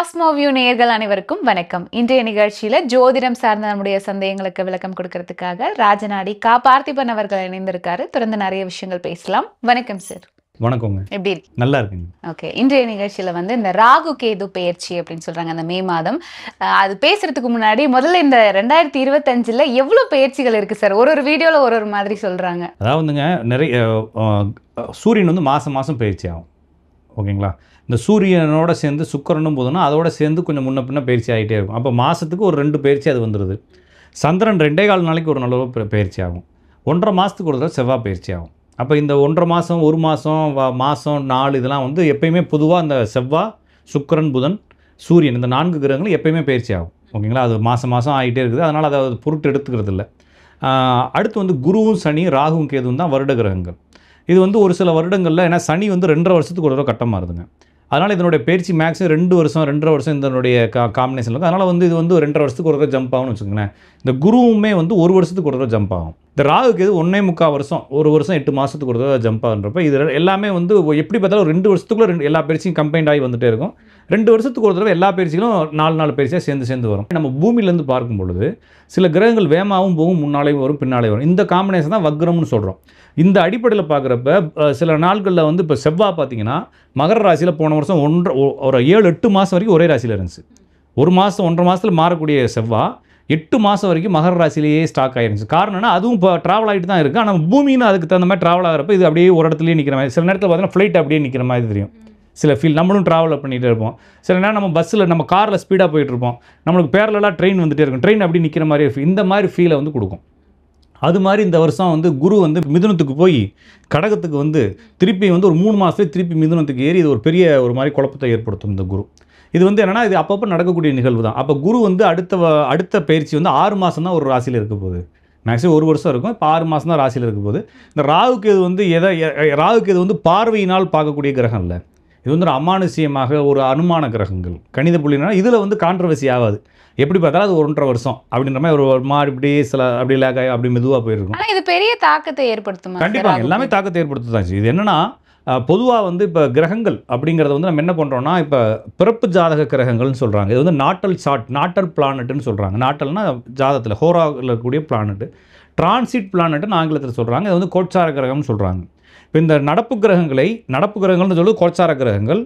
Cosmoview நேயர்கள் அனைவருக்கும் வணக்கம். இன்றைய நிகழ்ச்சியில ஜோதிடம் சார்ந்த நம்முடைய சந்தேகங்களுக்கு விளக்கம் கொடுக்கறதுக்காக ராஜநாடி கா பார்த்திபன் அவர்கள் இணைந்திருக்காரு. தொடர்ந்து நிறைய விஷயங்கள் பேசலாம். வணக்கம் சார். வணக்கங்க. எப்படி இருக்கு? நல்லா இருக்குங்க. ஓகே, இன்றைய நிகழ்ச்சியில இந்த ராகு கேது பெயர்ச்சி அப்படின்னு சொல்றாங்க, அந்த மே மாதம். அது பேசுறதுக்கு முன்னாடி முதல்ல இந்த 2025ல எவ்வளவு பெயர்ச்சிகள் இருக்கு சார்? ஒரு வீடியோல ஒரு மாதிரி சொல்றாங்க. அதாவதுங்க நிறைய சூரியன் வந்து மாதம் மாதம் பயிற்சி ஆகும். ஓகேங்களா? இந்த சூரியனோட சேர்ந்து சுக்கிரனும் போதுன்னா அதோட சேர்ந்து கொஞ்சம் முன்ன பின்ன பயிற்சி ஆகிட்டே இருக்கும். அப்போ மாதத்துக்கு ஒரு 2 பயிற்சி அது வந்துடுது. சந்திரன் 2.25 நாளைக்கு ஒரு நல்ல பயிற்சி ஆகும். 1.5 மாதத்துக்கு ஒரு தடவை செவ்வாய் பயிற்சி ஆகும். அப்போ இந்த 1.5 மாதம் 1 மாதம் மாதம் 4 இதெல்லாம் வந்து எப்பயுமே பொதுவாக இந்த செவ்வாய் சுக்கிரன் புதன் சூரியன் இந்த 4 கிரகங்களும் எப்பயுமே பயிற்சி ஆகும். ஓகேங்களா? அது மாதம் மாதம் ஆகிட்டே இருக்குது. அதனால் அதை பொருட்டு எடுத்துக்கிறது இல்லை. அடுத்து வந்து குருவும் சனி ராகுவும் கேதுவும் தான் வருட கிரகங்கள். இது வந்து ஒரு சில வருடங்களில் ஏன்னா சனி வந்து 2.5 வருஷத்துக்கு ஒரு தடவை கட்டமாக இருதுங்க. அதனால் இதனுடைய பயிற்சி மேக்ஸிமம் 2 வருஷம் 2.5 வருஷம் இதனுடைய காம்பினேஷன் இருக்குது. அதனால் வந்து இது வந்து 2.5 வருஷத்துக்கு ஒரு தடவை ஜம்ப் ஆகும்னு வச்சுக்கோங்களேன். இந்த குருவுமே வந்து 1 வருஷத்துக்கு ஒரு தடவை ஜம்ப் ஆகும். இந்த ராகுக்கு இது 1.25 வருஷம் 1 வருஷம் 8 மாதத்துக்கு ஒரு தடவை ஜம்ப் ஆகுன்றப்ப இது எல்லாமே வந்து எப்படி பார்த்தாலும் 2 வருஷத்துக்குள்ள எல்லா பயிற்சியும் கம்பைண்ட் ஆகி வந்துட்டே இருக்கும். 2 வருஷத்துக்கு ஒரு தடவை எல்லா பயிற்சிகளும் 4 பயிற்சியாக சேர்ந்து வரும். நம்ம பூமியிலேருந்து பார்க்கும் பொழுது சில கிரகங்கள் வேகமாகவும் போகும், முன்னாலேயும் வரும், பின்னாலே வரும். இந்த காம்பினேஷன் தான் வக்ரம்னு சொல்கிறோம். இந்த அடிப்படையில் பார்க்குறப்ப சில நாட்களில் வந்து இப்போ செவ்வாய் பார்த்தீங்கன்னா மகர ராசியில் போன வருஷம் ஒரு 7-8 மாதம் வரைக்கும் ஒரே ராசியில் இருந்துச்சு. 1 மாதம் 1.5 மாதத்தில் மாறக்கூடிய செவ்வாய் 8 மாதம் வரைக்கும் மகர ராசிலேயே ஸ்டாக் ஆகிருந்துச்சு. காரணம்னா அதுவும் இப்போ ட்ராவல் ஆகிட்டு தான் இருக்குது. ஆனால் பூமின்னு அதுக்கு தகுந்த மாதிரி ட்ராவல் ஆகிறப்ப இது அப்படியே ஒரு இடத்துலேயே நிற்கிற மாதிரி, சில நேரத்தில் பார்த்தீங்கன்னா ஃப்ளைட் அப்படியே நிற்கிற மாதிரி தெரியும். சில ஃபீல் நம்மளும் ட்ராவல் பண்ணிகிட்டே இருப்போம். சில நேரம் நம்ம பஸ்ஸில் நம்ம காரில் ஸ்பீடாக போயிட்டுருப்போம், நம்மளுக்கு பேரலாக ட்ரெயின் வந்துகிட்டே இருக்கும், ட்ரெயின் அப்படி நிற்கிற மாதிரி இந்த மாதிரி ஃபீலை வந்து கொடுக்கும். அது மாதிரி இந்த வருஷம் வந்து குரு வந்து மிதுனத்துக்கு போய் கடகத்துக்கு வந்து திருப்பி வந்து ஒரு 3 மாதத்துக்கு திருப்பி மிதுனத்துக்கு ஏறி இது ஒரு பெரிய ஒரு மாதிரி குழப்பத்தை ஏற்படுத்தும் இந்த குரு. இது வந்து என்னென்னா இது அப்பப்போ நடக்கக்கூடிய நிகழ்வு தான். அப்போ குரு வந்து அடுத்த பயிற்சி வந்து 6 மாதம் தான் ஒரு ராசியில் இருக்க போகுது. மேக்ஸிமம் 1 வருஷம் இருக்கும். இப்போ 6 மாதம் தான் ராசியில் இருக்க போகுது. இந்த ராகுக்கு இது வந்து ராகுக்கு இது வந்து பார்வையினால் பார்க்கக்கூடிய கிரகம் இல்லை. இது வந்து ஒரு அமானுஷ்யமாக ஒரு அனுமான கிரகங்கள் கணித புள்ளினா இதில் வந்து கான்ட்ரவர்சி ஆகாது. எப்படி பார்த்தாலும் அது 1.5 வருஷம் அப்படின்ற மாதிரி ஒரு மாறி இப்படி சில அப்படி லேக் ஆகி அப்படி மெதுவாக போயிருக்கும். ஆனால் இது பெரிய தாக்கத்தை ஏற்படுத்தும். கண்டிப்பாக எல்லாமே தாக்கத்தை ஏற்படுத்துதான். இது என்னென்னா பொதுவாக வந்து இப்போ கிரகங்கள் அப்படிங்கிறத வந்து நம்ம என்ன பண்ணுறோன்னா இப்போ பிறப்பு ஜாதக கிரகங்கள்னு சொல்கிறாங்க. இது வந்து நாட்டல் சார்ட் நாட்டல் பிளானட்டுன்னு சொல்கிறாங்க. நாட்டல்னா ஜாதகத்தில் ஹோராவில் இருக்கக்கூடிய பிளானட்டு, டிரான்சிட் பிளானட்டுன்னு ஆங்கிலத்தில் சொல்கிறாங்க. இது வந்து கோட்சார கிரகம்னு சொல்கிறாங்க. இப்போ இந்த நடப்பு கிரகங்கள்னு சொல்லி கோட்சார கிரகங்கள்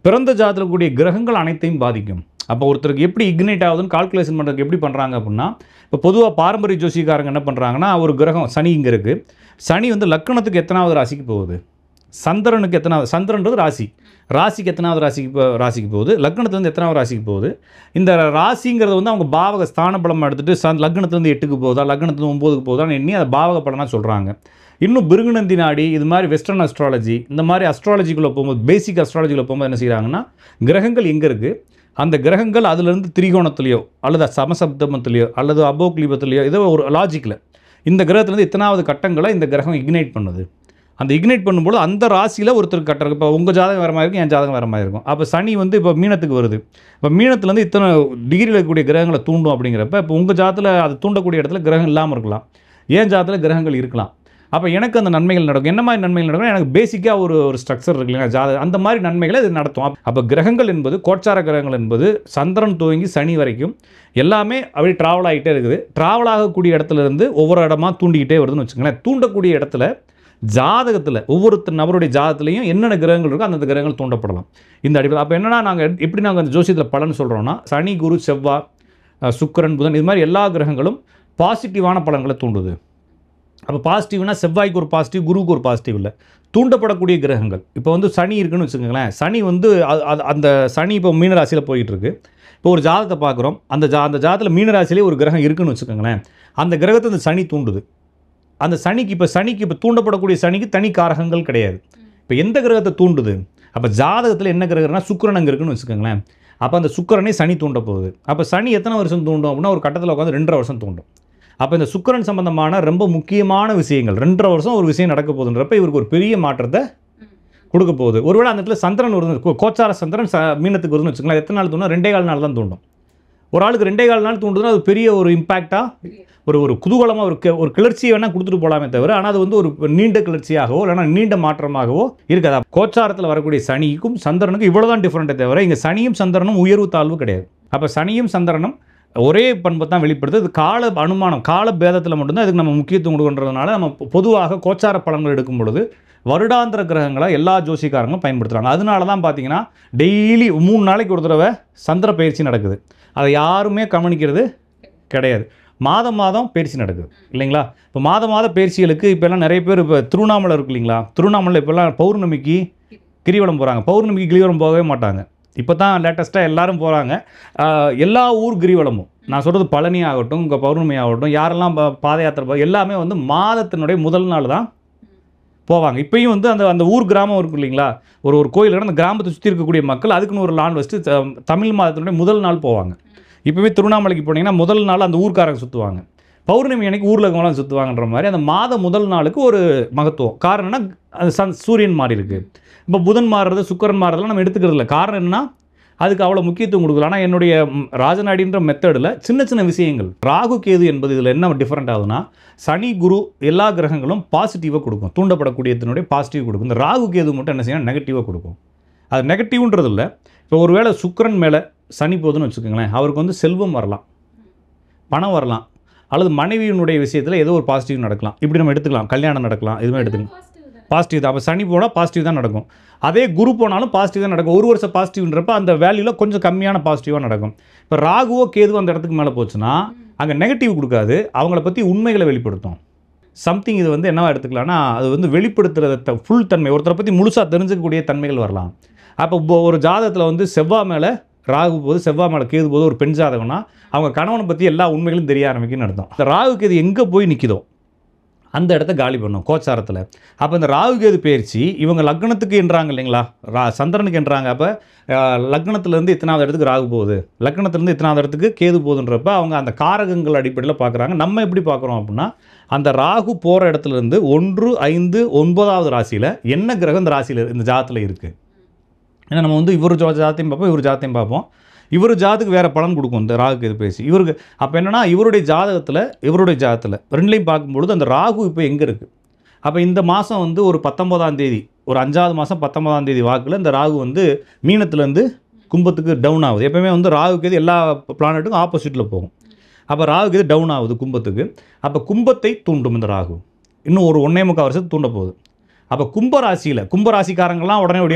பிறந்த ஜாதகத்தில் கூடிய கிரகங்கள் அனைத்தையும் பாதிக்கும். அப்போ ஒருத்தருக்கு எப்படி இக்னைட் ஆகுதுன்னு கால்குலேஷன் பண்ணுறதுக்கு எப்படி பண்ணுறாங்க அப்படின்னா, இப்போ பொதுவாக பாரம்பரிய ஜோசிக்காரங்க என்ன பண்ணுறாங்கன்னா, ஒரு கிரகம் சனி இங்கே இருக்குது, சனி வந்து லக்கணத்துக்கு எத்தனாவது ராசிக்கு போகுது, சந்திரனுக்கு எத்தனாவது, சந்திரன்றது ராசிக்கு எத்தனாவது ராசிக்கு போகுது, லக்னத்துலேருந்து எத்தனாவது ராசிக்கு போகுது, இந்த ராசிங்கிறது வந்து அவங்க பாவக ஸ்தான பலம் எடுத்துகிட்டு லக்னத்துலேருந்து 8க்கு போகுதா லக்னத்துலேருந்து 9க்கு போகுதான்னு எண்ணி அதை பாவக பலனாக சொல்கிறாங்க. இன்னும் பிருகுநந்தி நாடி இது மாதிரி வெஸ்டர்ன் அஸ்ட்ராலஜி இந்த மாதிரி அஸ்ட்ராலஜிக்குள்ளே போகும்போது பேசிக் அஸ்ட்ராலஜிக்குள்ளே போகும்போது என்ன செய்கிறாங்கன்னா, கிரகங்கள் எங்கே இருக்குது, அந்த கிரகங்கள் அதிலிருந்து திரிகோணத்துலேயோ அல்லது சமசப்தமத்துலேயோ அல்லது அபோக்லீபத்துலேயோ ஏதோ ஒரு லாஜிக்கில் இந்த கிரகத்துலேருந்து இத்தனாவது கட்டங்களை இந்த கிரகம் இக்னைட் பண்ணுது. அந்த இக்னைட் பண்ணும்போது அந்த ராசியில் ஒருத்தருக்கு கட்டம் இருக்குது. இப்போ உங்கள் ஜாதகம் வேறு மாதிரி இருக்கும், என் ஜாதகம் வேறு மாதிரி இருக்கும். அப்போ சனி வந்து இப்போ மீனத்துக்கு வருது. இப்போ மீனத்துலேருந்து இத்தனை டிகிரியில் இருக்கக்கூடிய கிரகங்களை தூண்டும் அப்படிங்கிறப்ப இப்போ உங்கள் ஜாதத்தில் அது தூண்டக்கூடிய இடத்துல கிரகம் இல்லாமல் இருக்கலாம், என் ஜாதத்தில் கிரகங்கள் இருக்கலாம். அப்போ எனக்கு அந்த நன்மைகள் நடக்கும். என்ன மாதிரி நன்மைகள் நடக்கும்? எனக்கு பேசிக்காக ஒரு ஸ்ட்ரக்சர் இருக்கு இல்லைங்க ஜாதகம், அந்த மாதிரி நன்மைகளை இது நடத்தும். அப்போ கிரகங்கள் என்பது கோட்சார கிரகங்கள் என்பது சந்திரன் துவங்கி சனி வரைக்கும் எல்லாமே அப்படி ட்ராவல் ஆகிட்டே இருக்குது. ட்ராவல் ஆகக்கூடிய இடத்துல இருந்து ஒவ்வொரு இடமா தூண்டிக்கிட்டே வருதுன்னு வச்சுக்கோங்களேன். தூண்டக்கூடிய இடத்துல ஜாதகத்தில் ஒவ்வொரு நபருடைய ஜாதகத்துலையும் என்னென்ன கிரகங்கள் இருக்கோ அந்தந்த கிரகங்கள் தூண்டப்படலாம் இந்த அடிப்படை. அப்போ என்னென்னா நாங்கள் அந்த ஜோசியத்தில் பலன் சொல்கிறோன்னா, சனி குரு செவ்வாய் சுக்கிரன் புதன் இது மாதிரி எல்லா கிரகங்களும் பாசிட்டிவான பலன்களை தூண்டுது. அப்போ பாசிட்டிவ்னா செவ்வாய்க்கு ஒரு பாசிட்டிவ், குருவுக்கு ஒரு பாசிட்டிவ் இல்லை, தூண்டப்படக்கூடிய கிரகங்கள். இப்போ வந்து சனி இருக்குன்னு வச்சுக்கோங்களேன். சனி வந்து அந்த சனி இப்போ மீனராசியில் போயிட்டு இருக்கு. இப்போ ஒரு ஜாதகத்தை பார்க்குறோம், அந்த ஜாதகத்தில் மீனராசிலே ஒரு கிரகம் இருக்குன்னு வச்சுக்கோங்களேன். அந்த கிரகத்தை அந்த சனி தூண்டுது. அந்த சனிக்கு இப்போ தூண்டப்படக்கூடிய சனிக்கு தனி காரகங்கள் கிடையாது. இப்போ எந்த கிரகத்தை தூண்டுது? அப்போ ஜாதகத்தில் என்ன கிரகம்னா சுக்கிரன் அங்கே இருக்குன்னு வச்சுக்கோங்களேன். அப்போ அந்த சுக்கிரனே சனி தூண்ட போகுது. அப்போ சனி எத்தனை வருஷம் தூண்டும் அப்படின்னா ஒரு கட்டத்தில் உட்காந்து 2.5 வருஷம் தூண்டும். அப்போ இந்த சுக்கிரன் சம்பந்தமான ரொம்ப முக்கியமான விஷயங்கள் 2.5 வருஷம் ஒரு விஷயம் நடக்க போகுதுன்றப்ப இவருக்கு ஒரு பெரிய மாற்றத்தை கொடுக்க போகுது. ஒருவேளை அந்த இடத்துல சந்திரன் வருது, கோச்சார சந்திரன் மீனத்துக்கு வருதுன்னு வச்சுக்கலாம். எத்தனை நாள் தூண்டும்? 2.25 நாள் தான் தூண்டும். ஒரு ஆளுக்கு 2.25 நாள் தூண்டுதுன்னா அது பெரிய ஒரு இம்பாக்டாக ஒரு குதூகலமாக ஒரு கிளர்ச்சியை வேணால் கொடுத்துட்டு போகலாமே தவிர, ஆனால் அது வந்து ஒரு நீண்ட கிளர்ச்சியாகவோ இல்லைனா நீண்ட மாற்றமாகவோ இருக்காது. கோச்சாரத்தில் வரக்கூடிய சனிக்கும் சந்திரனுக்கும் இவ்வளோ தான் டிஃப்ரெண்ட்டே தவிர, இங்கே சனியும் சந்திரனும் உயர்வு தாழ்வு கிடையாது. அப்போ சனியும் சந்திரனும் ஒரே பண்பை தான் வெளிப்படுது. அது கால அனுமானம், கால பேதத்தில் மட்டும்தான் இதுக்கு நம்ம முக்கியத்துவம் கொடுக்குன்றதுனால நம்ம பொதுவாக கோச்சார பலன்கள் எடுக்கும் பொழுது வருடாந்திர கிரகங்களை எல்லா ஜோசிக்காரங்களும் பயன்படுத்துகிறாங்க. அதனால தான் பார்த்தீங்கன்னா டெய்லி 3 நாளைக்கு ஒரு தடவை சந்திர பயிற்சி நடக்குது. அதை யாருமே கவனிக்கிறது கிடையாது. மாதம் மாதம் பயிற்சி நடக்குது இல்லைங்களா? இப்போ மாத பயிற்சிகளுக்கு இப்போல்லாம் நிறைய பேர் இப்போ திருவண்ணாமலை இருக்கு இல்லைங்களா? திருவண்ணாமலை இப்போல்லாம் பௌர்ணமிக்கு கிரிவலம் போகிறாங்க. பௌர்ணமிக்கு கிரிவலம் போகவே மாட்டாங்க. இப்போ தான் லேட்டஸ்ட்டாக எல்லாரும் போகிறாங்க. எல்லா ஊர் கிரிவலமும், நான் சொல்கிறது பழனி ஆகட்டும், இங்கே பௌர்ணமி ஆகட்டும், யாரெல்லாம் பாத யாத்திரை எல்லாமே வந்து மாதத்தினுடைய முதல் நாள் தான் போவாங்க. இப்பயும் வந்து அந்த ஊர் கிராமம் இருக்கும் இல்லைங்களா? ஒரு கோயில் அந்த கிராமத்தை சுற்றி இருக்கக்கூடிய மக்கள் அதுக்குன்னு ஒரு லான் வச்சுட்டு தமிழ் மாதத்தினுடைய முதல் நாள் போவாங்க. இப்போவே திருவண்ணாமலைக்கு போனீங்கன்னா முதல் நாள் அந்த ஊர்க்காரங்க சுற்றுவாங்க. பௌர்ணமி அன்னைக்கு ஊரில் இருக்கவங்களாம் சுற்றுவாங்கன்ற மாதிரி அந்த முதல் நாளுக்கு ஒரு மகத்துவம். காரணம்னா அது சூரியன் மாறி இருக்குது. இப்போ புதன் மாறுறது, சுக்கரன் மாறுறதுலாம் நம்ம எடுத்துக்கிறது இல்லை. காரணம் என்னன்னா அதுக்கு அவ்வளோ முக்கியத்துவம் கொடுக்கல. ஆனால் என்னுடைய ராஜநாடின்ற மெத்தடில் சின்ன விஷயங்கள், ராகு கேது என்பது இதில் என்ன டிஃப்ரெண்ட் ஆகுதுன்னா, சனி குரு எல்லா கிரகங்களும் பாசிட்டிவாக கொடுக்கும், தூண்டப்படக்கூடியதனுடைய பாசிட்டிவ் கொடுக்கும். இந்த ராகு கேது மட்டும் என்ன செய்யணும், நெகட்டிவாக கொடுக்கும். அது நெகட்டிவ்ன்றது இல்லை. இப்போ ஒருவேளை சுக்கிரன் மேலே சனி போகுதுன்னு வச்சுக்கோங்களேன், அவருக்கு வந்து செல்வம் வரலாம், பணம் வரலாம், அல்லது மனைவியினுடைய விஷயத்தில் ஏதோ ஒரு பாசிட்டிவ் நடக்கலாம். இப்படி நம்ம எடுத்துக்கலாம். கல்யாணம் நடக்கலாம், இதுவுமே எடுத்துக்கலாம். பாசிட்டிவ் தான். அப்போ சனி போனால் பாசிட்டிவ் தான் நடக்கும். அதே குரு போனாலும் பாசிட்டிவ் தான் நடக்கும். ஒரு வருஷம் பாசிட்டிவ்ன்றப்ப அந்த வேல்யூவில் கொஞ்சம் கம்மியான பாசிட்டிவாக நடக்கும். இப்போ ராகுவோ கேதுவோ அந்த இடத்துக்கு மேலே போச்சுன்னா அங்கே நெகட்டிவ் கொடுக்காது, அவங்கள பற்றி உண்மைகளை வெளிப்படுத்தும். சம்திங் இது வந்து என்னவா எடுத்துக்கலாம்னா, அது வந்து வெளிப்படுத்துகிற ஃபுல் தன்மை, ஒருத்தரை பற்றி முழுசாக தெரிஞ்சுக்கக்கூடிய தன்மைகள் வரலாம். அப்போ ஒரு ஜாதகத்தில் வந்து செவ்வாய் மேலே ராகு போது, செவ்வாய் மேலே கேது போது ஒரு பெண் ஜாதகம்னா அவங்க கணவனை பற்றி எல்லா உண்மைகளும் தெரிய ஆரம்பிக்குன்னு அர்த்தம். இந்த ராகு கேது எங்கே போய் நிற்கிதோ அந்த இடத்த காலி பண்ணும் கோச்சாரத்தில். அப்போ இந்த ராகு கேது பயிற்சி இவங்க லக்னத்துக்கு என்றாங்க இல்லைங்களா, சந்திரனுக்கு என்றாங்க. அப்போ லக்னத்துலேருந்து இத்தனாவது இடத்துக்கு ராகு போகுது, லக்னத்துலேருந்து இத்தனாவது இடத்துக்கு கேது போகுதுன்றப்ப அவங்க அந்த காரகங்கள் அடிப்படையில் பார்க்குறாங்க. நம்ம எப்படி பார்க்குறோம் அப்படின்னா, அந்த ராகு போகிற இடத்துலேருந்து 1, 5, 9வது ராசியில் என்ன கிரகம் இந்த ராசியில் இந்த ஜாதத்தில் இருக்குது. ஏன்னா நம்ம வந்து இவர் ஜாதத்தையும் பார்ப்போம், இவர் ஜாதத்தையும் பார்ப்போம். இவர் ஜாதத்துக்கு வேறு பலன் கொடுக்கும் இந்த ராகு கேது பேசி. இவருக்கு அப்போ என்னென்னா, இவருடைய ஜாதகத்தில் ரெண்டுலையும் பார்க்கும்பொழுது அந்த ராகு இப்போ எங்கே இருக்குது. அப்போ இந்த மாதம் வந்து ஒரு 19ஆம் தேதி, ஒரு 5வது மாதம் 19ஆம் தேதி வாக்கில் இந்த ராகு வந்து மீனத்துலேருந்து கும்பத்துக்கு டவுன் ஆகுது. எப்போயுமே வந்து ராகு கேது எல்லா பிளானட்டுக்கும் ஆப்போசிட்டில் போகும். அப்போ ராகு கேது டவுன் ஆகுது கும்பத்துக்கு. அப்போ கும்பத்தை தூண்டும் இந்த ராகு. இன்னும் ஒரு 1.25 வருஷத்துக்கு தூண்ட போகுது. அப்போ கும்பராசிக்காரங்களாம் உடனே ஒரு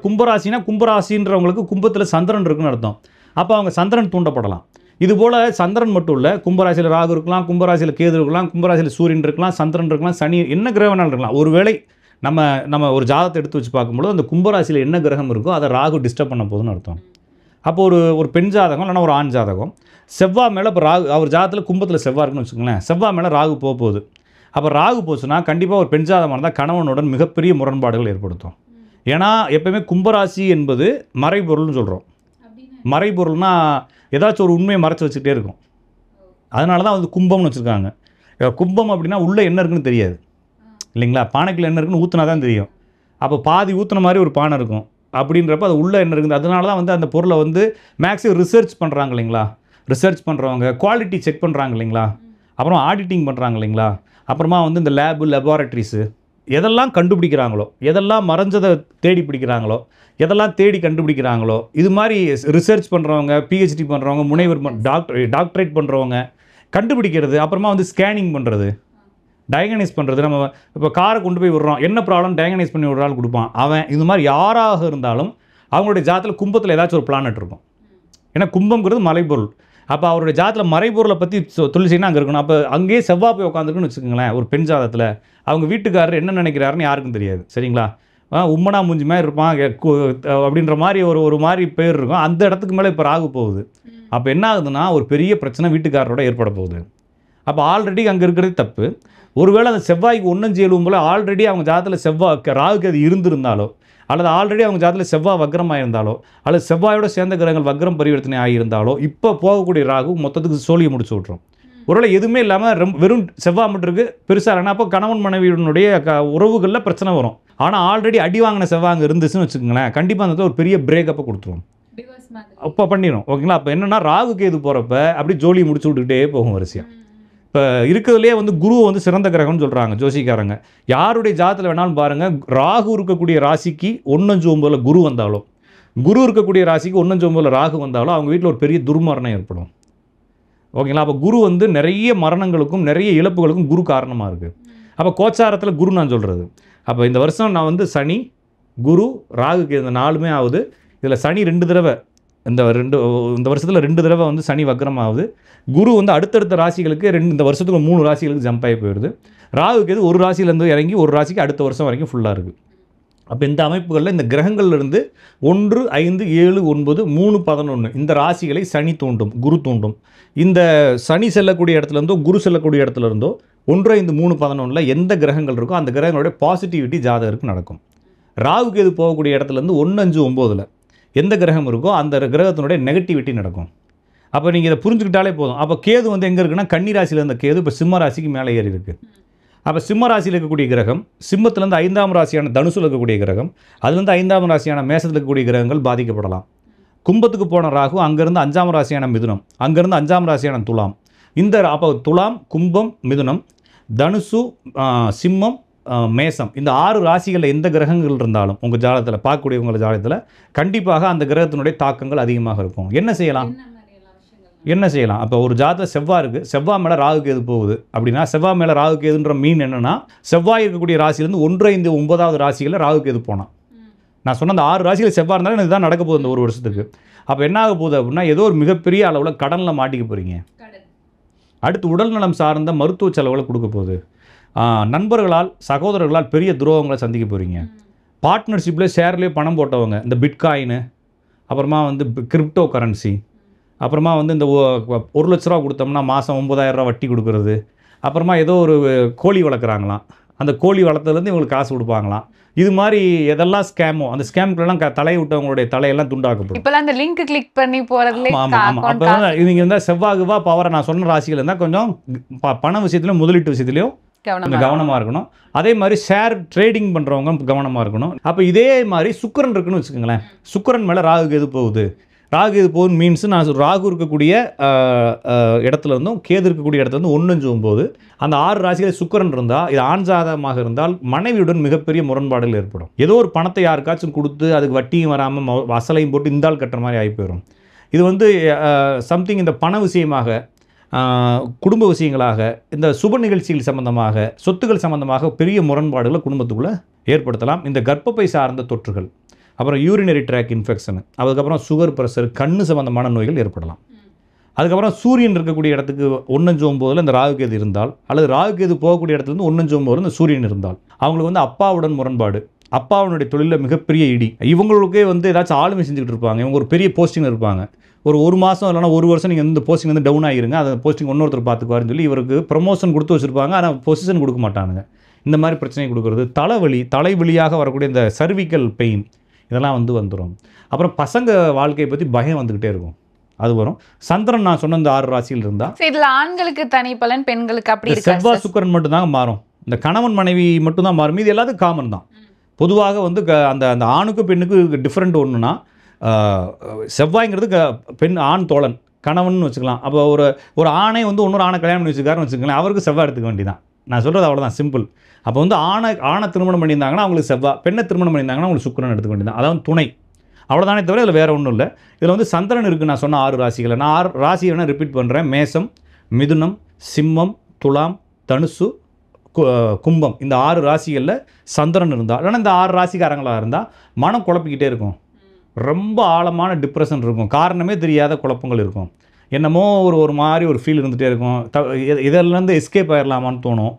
கும்பராசினா கும்பராசின்றவங்களுக்கு கும்பத்தில் சந்திரன் இருக்குன்னு அர்த்தம். அப்போ அவங்க சந்திரன் தூண்டப்படலாம். இது போல் சந்திரன் மட்டும் இல்லை, கும்பராசியில் ராகு இருக்கலாம், கும்பராசியில் கேது இருக்கலாம், கும்பராசியில் சூரியன் இருக்கலாம், சந்திரன் இருக்கலாம், சனி என்ன கிரகம்னாலும் இருக்கலாம். ஒருவேளை நம்ம ஒரு ஜாதகத்தை எடுத்து வச்சு பார்க்கும்போது அந்த கும்பராசியில் என்ன கிரகம் இருக்கோ அதை ராகு டிஸ்டர்ப் பண்ண போகுதுன்னு அர்த்தம். அப்போ ஒரு பெண் ஜாதகம் இல்லைனா ஒரு ஆண் ஜாதகம் செவ்வாய் மேலே, இப்போ ராகு அவர் ஜாதகத்தில் கும்பத்தில் செவ்வாய் இருக்குன்னு வச்சுக்கோங்களேன், செவ்வாய் மேலே ராகு போகுது. அப்போ ராகு போச்சுன்னா கண்டிப்பாக ஒரு பெண் ஜாதகமாக இருந்தால் கணவனுடன் மிகப்பெரிய முரண்பாடுகள் ஏற்படுத்தும். ஏன்னா எப்போயுமே கும்பராசி என்பது மறைபொருள்னு சொல்கிறோம். மறைபொருள்னா ஏதாச்சும் ஒரு உண்மையை மறைச்சி வச்சுக்கிட்டே இருக்கும். அதனால தான் வந்து கும்பம்னு வச்சுருக்காங்க. கும்பம் அப்படின்னா உள்ளே என்ன இருக்குன்னு தெரியாது இல்லைங்களா? பானைக்குள்ள என்ன இருக்குன்னு ஊற்றினா தான் தெரியும். அப்போ பாதி ஊற்றின மாதிரி ஒரு பானை இருக்கும். அப்படின்றப்ப அது உள்ளே என்ன இருக்குது. அதனால தான் வந்து அந்த பொருளை வந்து மேக்ஸிமம் ரிசர்ச் பண்ணுறாங்க இல்லைங்களா? ரிசர்ச் பண்ணுறவங்க குவாலிட்டி செக் பண்ணுறாங்க இல்லைங்களா? அப்புறம் ஆடிட்டிங் பண்ணுறாங்க இல்லைங்களா? அப்புறமா வந்து இந்த லெபார்ட்ரிஸு எதெல்லாம் கண்டுபிடிக்கிறாங்களோ, எதெல்லாம் மறைஞ்சதை தேடி பிடிக்கிறாங்களோ, எதெல்லாம் தேடி கண்டுபிடிக்கிறாங்களோ, இது மாதிரி ரிசர்ச் பண்ணுறவங்க, பிஹெச்டி பண்ணுறவங்க, முனைவர் டாக்டரேட் பண்ணுறவங்க கண்டுபிடிக்கிறது. அப்புறமா வந்து ஸ்கேனிங் பண்ணுறது, டயக்னைஸ் பண்ணுறது. நம்ம இப்போ காரை கொண்டு போய் விடுறோம், என்ன ப்ராப்ளம் டயக்னைஸ் பண்ணி ஒரு ஆள் கொடுப்பான் அவன். இது மாதிரி யாராக இருந்தாலும் அவங்களுடைய ஜாதத்தில் கும்பத்தில் ஏதாச்சும் ஒரு பிளானட் இருக்கும். ஏன்னா கும்பம்ங்கிறது மலைப்பொருள். அப்போ அவருடைய ஜாதத்தில் மறைபொருளை பற்றி தொழில் செய்யணும் அங்கே இருக்கணும். அப்போ அங்கேயே செவ்வாய் போய் உட்காந்துருக்குன்னு வச்சுக்கோங்களேன். ஒரு பெண் ஜாதத்தில் அவங்க வீட்டுக்காரர் என்ன நினைக்கிறாருன்னு யாருக்கும் தெரியாது சரிங்களா? உம்மனா மூஞ்சி மாதிரி இருப்பான் அப்படின்ற மாதிரி ஒரு மாதிரி பேர் இருக்கும். அந்த இடத்துக்கு மேலே இப்போ ராகு போகுது. அப்போ என்ன ஆகுதுன்னா ஒரு பெரிய பிரச்சனை வீட்டுக்காரரோட ஏற்பட போகுது. அப்போ ஆல்ரெடி அங்கே இருக்கிறது தப்பு. ஒருவேளை அந்த செவ்வாய்க்கு 1-7 போல் ஆல்ரெடி அவங்க ஜாதத்தில் ராகுக்கு அது இருந்திருந்தாலோ, அல்லது ஆல்ரெடி அவங்க ஜாதத்தில் செவ்வாய் வக்ரமாக இருந்தாலோ, அல்லது செவ்வாயோட சேர்ந்த கிரகங்கள் வக்ரம் பரிவர்த்தனை ஆகியிருந்தாலோ, இப்போ போகக்கூடிய ராகு மொத்தத்துக்கு சோழியை முடிச்சு விட்ரும். ஒருவேளை எதுவுமே இல்லாமல் வெறும் செவ்வாய் மட்டும் இருக்குது பெருசாக இல்லைன்னா அப்போ கணவன் மனைவியினுடைய உறவுகளில் பிரச்சனை வரும். ஆனால் ஆல்ரெடி அடி வாங்கின செவ்வாய் அங்கே இருந்துச்சுன்னு வச்சுக்கோங்களேன், கண்டிப்பாக அந்த ஒரு பெரிய பிரேக்கப்பை கொடுத்துருவோம். அப்போ பண்ணிடும். ஓகேங்களா? அப்போ என்னென்னா ராகு கேது போகிறப்ப அப்படி ஜோலி முடிச்சு விட்டுக்கிட்டே போகும் வரிசையாக. இப்போ இருக்கிறதுலே வந்து குரு வந்து சிறந்த கிரகம்னு சொல்கிறாங்க ஜோசிக்காரங்க. யாருடைய ஜாதத்தில் வேணாலும் பாருங்கள், ராகு இருக்கக்கூடிய ராசிக்கு 1-5-9 குரு வந்தாலும், குரு இருக்கக்கூடிய ராசிக்கு 1-5-9 ராகு வந்தாலும் அவங்க வீட்டில் ஒரு பெரிய துர்மரணம் ஏற்படும். ஓகேங்களா? அப்போ குரு வந்து நிறைய மரணங்களுக்கும் நிறைய இழப்புகளுக்கும் குரு காரணமாக இருக்குது. அப்போ கோச்சாரத்தில் குரு நான் சொல்கிறது. அப்போ இந்த வருஷம் நான் வந்து சனி, குரு, ராகுக்கு இந்த 4மே ஆகுது. இதில் சனி 2 தடவை, இந்த வருஷத்தில் 2 தடவை வந்து சனி வக்ரம் ஆகுது. குரு வந்து அடுத்தடுத்த ராசிகளுக்கு இந்த வருஷத்துக்கு 3 ராசிகளுக்கு ஜம்ப் ஆகி போயிடுது. ராகுக்கு எது ஒரு ராசியிலேருந்து இறங்கி ஒரு ராசிக்கு அடுத்த வருஷம் வரைக்கும் ஃபுல்லாக இருக்குது. அப்போ இந்த அமைப்புகளில் இந்த கிரகங்கள்லேருந்து 1, 5, 7, 9, 3, 11 இந்த ராசிகளை சனி தூண்டும், குரு தூண்டும். இந்த சனி செல்லக்கூடிய இடத்துலேருந்தோ குரு செல்லக்கூடிய இடத்துல இருந்தோ 1, 5, 3, 11 எந்த கிரகங்கள் இருக்கோ அந்த கிரகங்களுடைய பாசிட்டிவிட்டி ஜாதகருக்கு நடக்கும். ராகு கேது போகக்கூடிய இடத்துலேருந்து 1, 5, 9 எந்த கிரகம் இருக்கோ அந்த கிரகத்தினுடைய நெகட்டிவிட்டி நடக்கும். அப்போ நீங்கள் இதை புரிஞ்சுக்கிட்டாலே போதும். அப்போ கேது வந்து எங்கே இருக்குன்னா கன்னி ராசியில் இருந்த கேது இப்போ சிம்ம ராசிக்கு மேலே ஏறி இருக்குது. அப்போ சிம்ம ராசியில் இருக்கக்கூடிய கிரகம், சிம்மத்திலேருந்து 5ஆம் ராசியான தனுசில் இருக்கக்கூடிய கிரகம், அதுலேருந்து 5ஆம் ராசியான மேசத்தில் இருக்கக்கூடிய கிரகங்கள் பாதிக்கப்படலாம். கும்பத்துக்கு போன ராகு அங்கேருந்து 5ஆம் ராசியான மிதுனம், அங்கேருந்து 5ஆம் ராசியான துலாம். அப்போ துலாம், கும்பம், மிதுனம், தனுசு, சிம்மம், மேசம் இந்த 6 ராசிகளில் எந்த கிரகங்கள் இருந்தாலும் உங்கள் ஜாதகத்தில் பார்க்கக்கூடிய உங்கள் ஜாதகத்தில் கண்டிப்பாக அந்த கிரகத்தினுடைய தாக்கங்கள் அதிகமாக இருக்கும். என்ன செய்யலாம்? அப்போ ஒரு ஜாதகம் செவ்வாய் இருக்குது, செவ்வாய் மேலே ராகு கேது போகுது அப்படின்னா, செவ்வாய் மேலே ராகு கேதுன்ற மீன் என்னென்னா, செவ்வாய் இருக்கக்கூடிய ராசியிலேருந்து 1, 5, 9வது ராசிகளில் ராகு கேது போனால், நான் சொன்ன அந்த 6 ராசியில் செவ்வாய் இருந்தாலும் இதுதான் நடக்க போகுது இந்த ஒரு வருஷத்துக்கு. அப்போ என்ன ஆக போகுது அப்படின்னா, ஏதோ ஒரு மிகப்பெரிய அளவில் கடனில் மாட்டிக்க போகிறீங்க. அடுத்து உடல்நலம் சார்ந்த மருத்துவ செலவுகளை கொடுக்க போகுது. நண்பர்களால், சகோதரர்களால் பெரிய துரோகங்களை சந்திக்க போகிறீங்க. பார்ட்னர்ஷிப்பில் ஷேர்லேயே பணம் போட்டவங்க, இந்த பிட்காயினு, அப்புறமா வந்து கிரிப்டோ கரன்சி, அப்புறமா வந்து இந்த 1 லட்ச ரூபா கொடுத்தோம்னா மாதம் 9,000 ரூபா வட்டி கொடுக்குறது, அப்புறமா ஏதோ ஒரு கோழி வளர்க்குறாங்களாம், அந்த கோழி வளர்த்ததுலேருந்து இவங்களுக்கு காசு கொடுப்பாங்களாம். இது மாதிரி எதெல்லாம் ஸ்கேமோ அந்த ஸ்கேமுக்குலாம் தலையை விட்டவங்களுடைய தலையெல்லாம் துண்டாக்கப்படும். இப்போலாம் அந்த லிங்க் கிளிக் பண்ணி போகிறதுல அப்போ இவங்க இருந்தால் செவ்வாகுவா பவரை நான் சொன்ன ராசிகள் இருந்தால் கொஞ்சம் பண விஷயத்துலையும் முதலீட்டு விஷயத்துலையும் கொஞ்சம் கவனமாக இருக்கணும். அதே மாதிரி ஷேர் ட்ரேடிங் பண்ணுறவங்க கவனமாக இருக்கணும். அப்போ இதே மாதிரி சுக்கிரன் இருக்குன்னு வச்சுக்கோங்களேன், சுக்கிரன் மேலே ராகு கேது போகுது. ராகு கேது போகுது மீன்ஸ் நான் ராகு இருக்கக்கூடிய இடத்துல இருந்தும் கேது இருக்கக்கூடிய இடத்துல இருந்து 1, 5, 9 அந்த 6 ராசியில் சுக்கிரன் இருந்தால், இது ஆண் ஜாதகமாக இருந்தால் மனைவியுடன் மிகப்பெரிய முரண்பாடுகள் ஏற்படும். ஏதோ ஒரு பணத்தை யாருக்காச்சும் கொடுத்து அதுக்கு வட்டியும் வராமல் அசலையும் போட்டு இந்தால் கட்டுற மாதிரி ஆகி போயிடும். இது வந்து சம்திங் இந்த பண விஷயமாக, குடும்ப விஷயங்களாக, இந்த சுப நிகழ்ச்சிகள் சம்பந்தமாக, சொத்துக்கள் சம்பந்தமாக பெரிய முரண்பாடுகளை குடும்பத்துக்குள்ளே ஏற்படுத்தலாம். இந்த கர்ப்பப்பை சார்ந்த தொற்றுகள், அப்புறம் யூரினரி ட்ராக் இன்ஃபெக்ஷன், அதுக்கப்புறம் சுகர், ப்ரெஷர், கண்ணு சம்பந்தமான நோய்கள் ஏற்படலாம். அதுக்கப்புறம் சூரியன் இருக்கக்கூடிய இடத்துக்கு 1, 5, 9 இந்த ராகு கேது இருந்தால், அல்லது ராகு கேது போகக்கூடிய இடத்துலேருந்து 1, 5, 9 இந்த சூரியன் இருந்தால், அவங்களுக்கு வந்து அப்பாவுடன் முரண்பாடு, அப்பாவுடைய தொழிலில் மிகப்பெரிய இடி, இவங்களுக்கே வந்து ஏதாச்சும் ஆளுமை செஞ்சுக்கிட்டு இருப்பாங்க, இவங்க ஒரு பெரிய போஸ்டிங் இருப்பாங்க. ஒரு மாதம் இல்லைனா 1 வருஷம் நீங்கள் இந்த போஸ்டிங் வந்து டவுன் ஆகிருங்க, அந்த போஸ்டிங் இன்னொருத்தர் பார்த்துக்குவாருன்னு சொல்லி இவருக்கு ப்ரமோஷன் கொடுத்து வச்சுருப்பாங்க, ஆனால் பொசிஷன் கொடுக்க மாட்டானுங்க. இந்த மாதிரி பிரச்சனை கொடுக்குறது, தலைவலியாக வரக்கூடிய இந்த சர்விக்கல் பெயின் இதெல்லாம் வந்துடும். அப்புறம் பசங்க வாழ்க்கையை பற்றி பயம் வந்துக்கிட்டே இருக்கும், அது வரும். சந்திரன் நான் சொன்ன இந்த 6 ராசியில் இருந்தால், இதில் ஆண்களுக்கு தனி பலன், பெண்களுக்கு அப்படி இருக்கு. செவ்வாய் சுக்கிரன் மட்டும்தாங்க மாறும், இந்த கணவன் மனைவி மட்டும்தான் மாறும், இது எல்லாத்துக்கும் காமன் தான். பொதுவாக வந்து அந்த ஆணுக்கும் பெண்ணுக்கு டிஃப்ரெண்ட் ஒன்றுனா, செவ்வாய்ங்கிறது பெண் ஆண் தோழன் கணவன் வச்சுக்கலாம். அப்போ ஒரு ஆணை வந்து இன்னொரு ஆணை கல்யாணம் பண்ணி வச்சுக்காருன்னு வச்சுக்கலாம், அவருக்கு செவ்வாய் எடுத்துக்க வேண்டியதான். நான் சொல்கிறது அவ்வளோதான், சிம்பிள். அப்போ வந்து ஆணை திருமணம் பண்ணியிருந்தாங்கன்னா அவங்களுக்கு செவ்வாய், பெண்ணை திருமணம் பண்ணியிருந்தாங்கன்னா அவங்களுக்கு சுக்கிரன் எடுத்துக்க வேண்டியதான். அதாவது துணை, அவ்வளோதானே தவிர இதில் வேறு ஒன்றும் இல்லை. இதில் வந்து சந்திரன் இருக்குது. நான் சொன்ன 6 ராசிகளை நான் 6 ராசியை வேணால் ரிப்பீட் பண்ணுறேன். மேசம், மிதுனம், சிம்மம், துலாம், தனுசு, கும்பம் இந்த 6 ராசிகளில் சந்திரன் இருந்தால், இல்லைனா இந்த 6 ராசிக்காரங்களாக இருந்தால் மனம் குழப்பிக்கிட்டே இருக்கும், ரொம்ப ஆழமான டிப்ரெஷன் இருக்கும், காரணமே தெரியாத குழப்பங்கள் இருக்கும், என்னமோ ஒரு மாதிரி ஒரு ஃபீல் இருந்துகிட்டே இருக்கும், இதெல்லாம் எஸ்கேப் ஆகிடலாமான்னு தோணும்.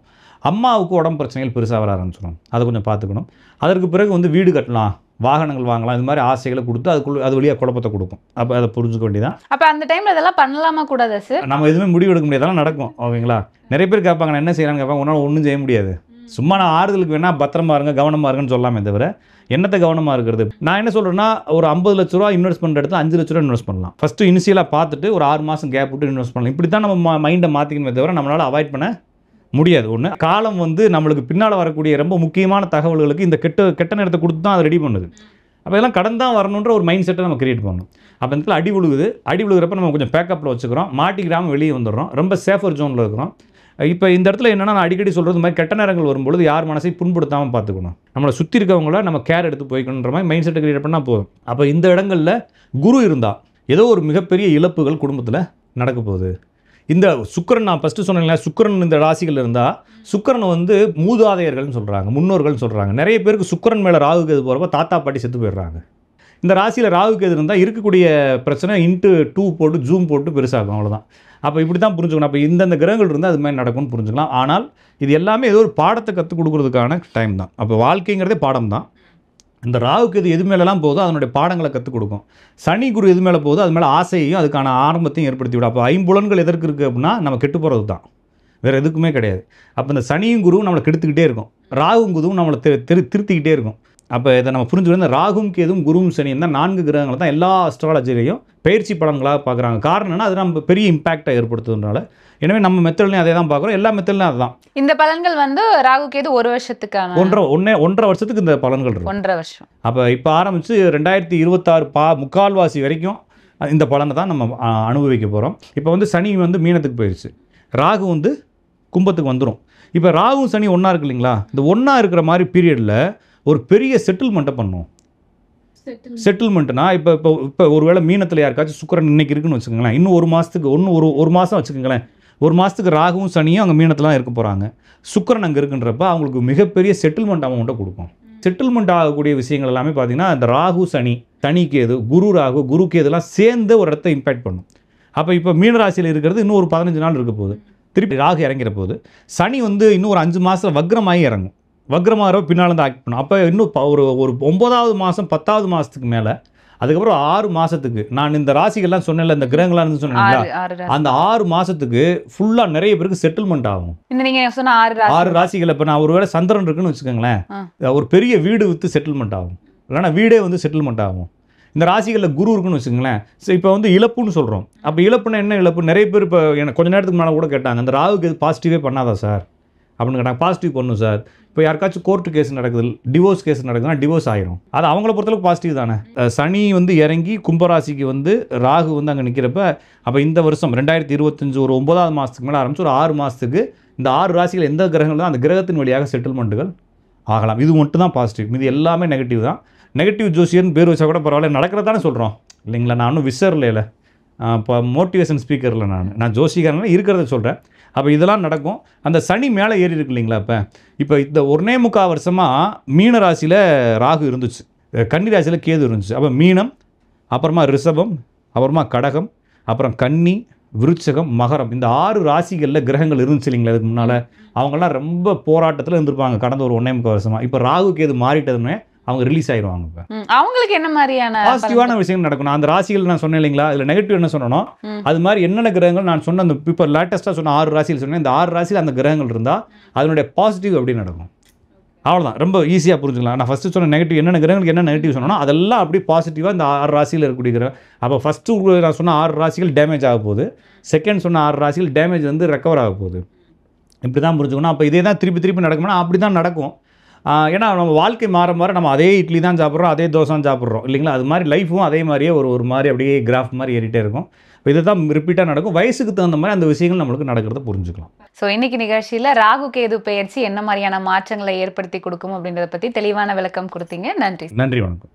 அம்மாவுக்கு உடம்பு பிரச்சனைகள் பெருசாக வர ஆரம்பிச்சிடும், அதை கொஞ்சம் பார்த்துக்கணும். அதற்கு பிறகு வந்து வீடு கட்டலாம், வாகனங்கள் வாங்கலாம், இது மாதிரி ஆசைகளை கொடுத்து அது வழியாக குழப்பத்தை கொடுக்கும். அப்போ அதை புரிஞ்சுக்க வேண்டியதான். அப்போ அந்த டைமில் இதெல்லாம் பண்ணலாமா கூடாதா சார்? நம்ம எதுவுமே முடிவு எடுக்க முடியாதெல்லாம் நடக்கும். ஓகேங்களா? நிறைய பேர் கேட்பாங்க, நான் என்ன செய்யலான்னு கேட்பாங்க. உன்னால் ஒன்றும் செய்ய முடியாது, சும்மா நான் ஆறுதலுக்கு வேணால் பத்திரமா இருங்க, கவனமாக இருக்குன்னு சொல்லாமே தவிர என்னத்தை கவனமாக இருக்கிறது. நான் என்ன சொல்கிறேன்னா, ஒரு 50 லட்ச ரூபா இன்வெஸ்ட் பண்ணுற இடத்துல 5 லட்ச ரூபா இன்வெஸ்ட் பண்ணலாம். ஃபஸ்ட்டு இனிஷியலாக பார்த்துட்டு ஒரு 6 மாதம் கேப் விட்டு இன்வெஸ்ட் பண்ணலாம். இப்படி தான் நம்ம மைண்டை மாற்றிக்கணுமே தவிர நம்மளால் அவாய்ட் பண்ண முடியாது. ஒன்று, காலம் வந்து நம்மளுக்கு பின்னால் வரக்கூடிய ரொம்ப முக்கியமான தகவல்களுக்கு இந்த கெட்ட நேரத்தை கொடுத்து தான் அதை ரெடி பண்ணுது. அப்போ இதெல்லாம் கடன் தான் வரணுன்ற ஒரு மைண்ட் செட்டை நம்ம கிரியேட் பண்ணணும். அப்போ இந்த இடத்துல அடி விழுகிறப்ப நம்ம கொஞ்சம் பேக்கப்பில் வச்சுக்கிறோம், மாட்டிக்கிறாமல் வெளியே வந்துடுறோம், ரொம்ப சேஃபர் ஜோனில் இருக்கிறோம். இப்போ இந்த இடத்துல என்னென்னா நான் அடிக்கடி சொல்கிறது மாதிரி கெட்ட நேரங்கள் வரும்பொழுது யார் மனசை புண்படுத்தாமல் பார்த்துக்கணும், நம்மளை சுற்றி இருக்கவங்கள நம்ம கேர் எடுத்து போய்க்கணுன்ற மாதிரி மைண்ட் செட்டை கிரியேட் பண்ணால் போதும். அப்போ இந்த இடங்களில் குரு இருந்தால் ஏதோ ஒரு மிகப்பெரிய இழப்புகள் குடும்பத்தில் நடக்க போகுது. இந்த சுக்கிரன் நான் ஃபஸ்ட்டு சொன்னேன், சுக்கிரன் இந்த ராசிகள் இருந்தால் சுக்கிரன் வந்து மூதாதையர்கள்னு சொல்கிறாங்க, முன்னோர்கள்னு சொல்கிறாங்க. நிறைய பேருக்கு சுக்கிரன் மேலே ராகு கேது போகிறப்ப தாத்தா பாட்டி செத்து போயிடுறாங்க. இந்த ராசியில் ராகு கேது இருந்தால் இருக்கக்கூடிய பிரச்சனை இன்ட்டு 2 போட்டு ஜூம் போட்டு பெருசாகும், அவ்வளோதான். அப்போ இப்படி தான் புரிஞ்சுக்கணும். அப்போ இந்தந்த கிரகங்கள் இருந்தால் அது மாதிரி நடக்கும்னு புரிஞ்சுக்கலாம். ஆனால் இது எல்லாமே ஏதோ ஒரு பாடத்தை கற்றுக் கொடுக்குறதுக்கான டைம் தான். அப்போ வாழ்க்கைங்கிறதே பாடம் தான். இந்த ராகுக்கு இது எது மேலெல்லாம் போதோ அதனுடைய பாடங்களை கற்றுக் கொடுக்கும். சனி குரு எது மேலே போதோ அது மேலே ஆசையையும் அதுக்கான ஆரம்பத்தையும் ஏற்படுத்தி விடும். அப்போ ஐம்புலன்கள் எதற்கு இருக்குது அப்படின்னா நம்ம கெட்டு போகிறது தான், வேறு எதுக்குமே கிடையாது. அப்போ இந்த சனியும் குருவும் நம்மளை கெடுத்துக்கிட்டே இருக்கும், ராகும் குருவும் நம்மளை திருத்திக்கிட்டே இருக்கும். அப்போ இதை நம்ம புரிஞ்சுக்கணும். இந்த ராகும் கேதும் குருவும் சனியும் தான் 4 கிரகங்களை தான் எல்லா அஸ்ட்ராலஜிலையும் பயிற்சி பலன்களாக பார்க்குறாங்க. காரணம் என்ன, அது நம்ம பெரிய இம்பாக்டை ஏற்படுத்துறதுனால. எனவே நம்ம மெத்தட்லையும் அதே தான் பார்க்குறோம், எல்லா மெத்தட்லையும் அதுதான். இந்த பலன்கள் வந்து ராகு கேது 1 வருஷத்துக்கான 1.5 வருஷத்துக்கு இந்த பலன்கள் இருக்கும். 1.5 வருஷம். அப்போ இப்போ ஆரம்பித்து 2026 முக்கால்வாசி வரைக்கும் இந்த பலனை தான் நம்ம அனுபவிக்க போகிறோம். இப்போ வந்து சனி வந்து மீனத்துக்கு போயிடுச்சு, ராகு வந்து கும்பத்துக்கு வந்துடும். இப்போ ராகு சனி ஒன்றா இருக்கு இல்லைங்களா, இந்த ஒன்றா இருக்கிற மாதிரி பீரியடில் ஒரு பெரிய செட்டில்மெண்ட்டை பண்ணும். செட்டில்மெண்ட்னா இப்போ ஒருவேளை மீனத்தில் யாருக்காச்சும் சுக்கிரன் இன்னைக்கு இருக்குன்னு வச்சுக்கோங்களேன், இன்னும் 1 மாதத்துக்கு ஒரு மாதம் வச்சுக்கோங்களேன், 1 மாதத்துக்கு ராகுவும் சனியும் அங்கே மீனத்தில் இருக்க போகிறாங்க, சுக்கிரன் அங்கே இருக்குன்றப்ப அவங்களுக்கு மிகப்பெரிய செட்டில்மெண்ட் அமௌண்ட்டை கொடுக்கும். செட்டில்மெண்ட் ஆகக்கூடிய விஷயங்கள் எல்லாமே பார்த்தீங்கன்னா இந்த ராகு சனி, தனி கேது, குரு ராகு, குரு கேதுலாம் சேர்ந்து ஒரு இடத்த இம்பேக்ட் பண்ணும். அப்போ இப்போ மீனராசியில் இருக்கிறது இன்னும் ஒரு 15 நாள் இருக்க போகுது, திருப்பி ராகு இறங்கிற போது சனி வந்து இன்னும் ஒரு 5 மாதம் வக்ரமாகி இறங்கும். வக்ரமாக பின்னால் இருந்து ஆக்ட் பண்ணும். அப்போ இன்னும் ஒரு 9வது மாதம் 10வது மாதத்துக்கு மேலே, அதுக்கப்புறம் 6 மாதத்துக்கு நான் இந்த ராசிகள்லாம் சொன்னேன்ல, இந்த கிரகங்களாக இருந்து சொன்னீங்களா, அந்த 6 மாதத்துக்கு ஃபுல்லாக நிறைய பேருக்கு செட்டில்மெண்ட் ஆகும். இந்த நீங்கள் சொன்ன 6 ராசிகள். இப்போ நான் ஒருவேளை சந்திரன் இருக்குன்னு வச்சுக்கோங்களேன், ஒரு பெரிய வீடு விற்று செட்டில்மெண்ட் ஆகும், இல்லைனா வீடே வந்து செட்டில்மெண்ட் ஆகும். இந்த ராசிகளில் குரு இருக்குன்னு வச்சுக்கோங்களேன், இப்போ வந்து இழப்புன்னு சொல்கிறோம். அப்போ இழப்புன்னா என்ன இழப்பு, நிறைய பேர் இப்போ எனக்கு கொஞ்ச நேரத்துக்கு முன்னால் கூட கேட்டாங்க, இந்த ராகுக்கு இது பாசிட்டிவே பண்ணாதா சார் அப்படின்னு கேட்டாங்க. பாசிட்டிவ் பண்ணும் சார். இப்போ யாருக்காச்சும் கோர்ட்டு கேஸ் நடக்குது, டிவோர்ஸ் கேஸ் நடக்குதுன்னா டிவோர்ஸ் ஆயிரும், அது அவங்கள பொறுத்தளவுக்கு பாசிட்டிவ் தானே. சனி வந்து இறங்கி கும்பராசிக்கு வந்து ராகு வந்து அங்கே நிற்கிறப்ப, அப்போ இந்த வருஷம் 2025 ஒரு 9வது மாதத்துக்கு மேலே ஆரம்பிச்சு ஒரு 6 மாதத்துக்கு இந்த 6 ராசிகள் எந்த கிரகங்கள் தான் அந்த கிரகத்தின் வழியாக செட்டில்மெண்ட்டுகள் ஆகலாம். இது மட்டும் தான் பாசிட்டிவ், இது எல்லாமே நெகட்டிவ் தான். நெகட்டிவ் ஜோசியர்னு பேர் வச்சா கூட பரவாயில்ல, நடக்கிறதானே சொல்கிறோம் இல்லைங்களா. நான் ஒன்றும் விசர்ல இப்போ மோட்டிவேஷன் ஸ்பீக்கரில் நான் ஜோசிகாரன் இருக்கிறத சொல்கிறேன். அப்போ இதெல்லாம் நடக்கும். அந்த சனி மேலே ஏறி இருக்கு இல்லைங்களா. இப்போ இந்த 1.25 வருஷமாக மீன ராசியில் ராகு இருந்துச்சு, கன்னி ராசியில் கேது இருந்துச்சு. அப்போ மீனம், அப்புறமா ரிஷபம், அப்புறமா கடகம், அப்புறம் கன்னி, விருச்சகம், மகரம், இந்த 6 ராசிகளில் கிரகங்கள் இருந்துச்சு இல்லைங்களா. அதுக்கு முன்னால் அவங்கெல்லாம் ரொம்ப போராட்டத்தில் இருந்திருப்பாங்க கடந்த ஒரு 1.25 வருஷமாக. இப்போ ராகு கேது மாறிட்டதுன்னு அவங்க ரிலீஸ் ஆயிடுவாங்க. இப்போ அவங்களுக்கு என்ன மாதிரியான பாசிட்டிவான விஷயம் நடக்கணும். அந்த ராசிகள் நான் சொன்னேன் இல்லைங்களா, இதில் நெகட்டிவ் என்ன சொன்னோம், அது மாதிரி என்னென்ன கிரகங்கள் நான் சொன்ன அந்த இப்போ லேட்டஸ்ட்டாக சொன்ன 6 ராசிகள் சொன்னேன், இந்த 6 ராசியில் அந்த கிரகங்கள் இருந்தால் அதனுடைய பாசிட்டிவ் எப்படி நடக்கும், அவ்வளோதான். ரொம்ப ஈஸியாக புரிஞ்சுக்கலாம். நான் ஃபஸ்ட்டு சொன்ன நெகட்டிவ் என்னென்ன கிரகங்களுக்கு என்ன நெகட்டிவ் சொன்னோன்னா அதெல்லாம் அப்படி பாசிட்டிவாக இந்த 6 ராசியில் இருக்கக்கூடிய கிரகம். அப்போ ஃபஸ்ட்டு நான் சொன்ன 6 ராசிகள் டேமேஜ் ஆக போகுது, செகண்ட் சொன்ன 6 ராசிகள் டேமேஜ் வந்து ரெக்கவர் ஆக போகுது. இப்படி தான் புரிஞ்சுக்கணும். அப்போ இதே தான் திருப்பி நடக்கும்னா அப்படி தான் நடக்கும். ஏன்னா நம்ம வாழ்க்கை மாற நம்ம அதே இட்லி தான் சாப்பிட்றோம், அதே தோசை தான் சாப்பிட்றோம் இல்லைங்களா. அது மாதிரி லைஃப்பும் அதே மாதிரியே ஒரு மாதிரி அப்படியே கிராஃப் மாதிரி ஏறிட்டே இருக்கும். இது தான் ரிப்பீட்டாக நடக்கும். வயசுக்கு தகுந்த மாதிரி அந்த விஷயங்கள் நம்மளுக்கு நடக்கிறத புரிஞ்சுக்கலாம். ஸோ இன்னைக்கு நிகழ்ச்சியில் ராகு கேது பெயர்ச்சி என்ன மாதிரியான மாற்றங்களை ஏற்படுத்தி கொடுக்கும் அப்படின்றத பற்றி தெளிவான விளக்கம் கொடுத்தீங்க. நன்றி. நன்றி, வணக்கம்.